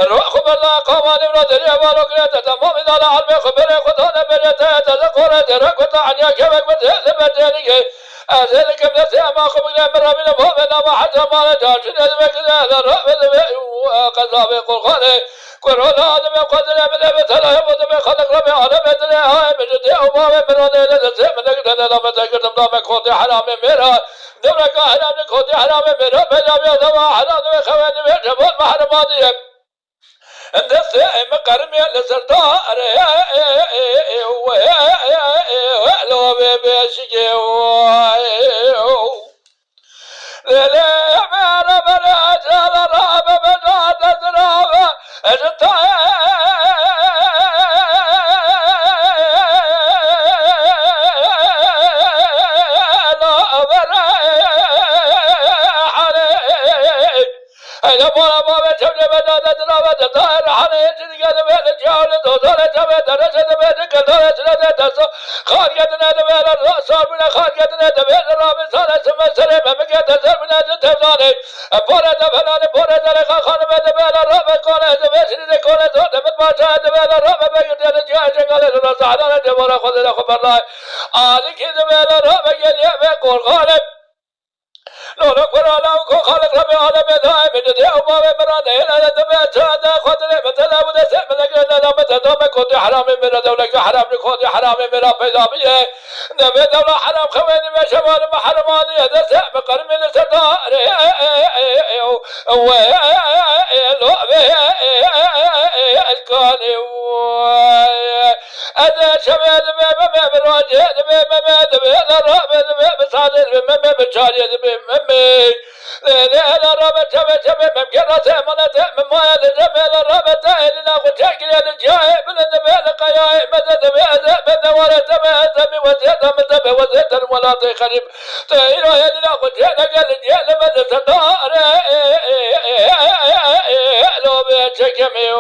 الروح بالله قواني ورادري والوقيت تمام إذا علم خبره خدانا بريته تذكر درك وتعني كبك بدلني أذلك من السماء خبنا من ربنا فمنا ما حد ما نتاجن ذبك ذا الرب قذاب قرقانه كورونا هذا ما قدر من مثلا يبود من خلق ربي على مثل هاي مجد أو ما من رد لذة من نقدر لما تقدم دام كودي حرام ميرا دمرك حرام كودي حرام ميرا بجاب يا دوا حرام خواني من جبل محرماتي اندس مقرم لسردار لو بيشكي لا ما بلا جال راب بلا تزراب اجتا لا بلا هذا مولا بابا شبه بدا تزراب تطهر عليه جنقل بين الجاول دوزار جبه درجة بين كدار سنة تسو خارجتنا دبل الرأسار من خارجتنا دبل الرابع سنة سمع سلم مكة تزر من تزاري بورا دبلان بورا درخا خانم دبل الرابع كونه دبل سنة كونه زور دبل باجا دبل الرابع بيجي الجاي جنقل الرأسار دبل خذ الخبر الله عليك دبل الرابع يلي بقول غالب لو نقرأ لو خالق ربي على بداية من دي أمام مرانة إلى دبيت هذا خدري مثلا ودسم لك لا متدوم كودي حرام من دولك حرام كودي حرام من بيضامية نبي دولة حرام خويني ما شمال ما حرماني هذا سهم قرمي لسدار لو الكوني هذا شمال ما براجع ما الرابع بصادر ما بشاري لا رابع شبه ممكن راسه مناته مما يلزم الرابع إلى وتأكل الجاي من النبي لقياي مدد بهذا ورث بهذا وزيد مدد وزيد ولا تخرب تيرا إلى وجهنا قال الجاي من الصدار لو بيتشكمي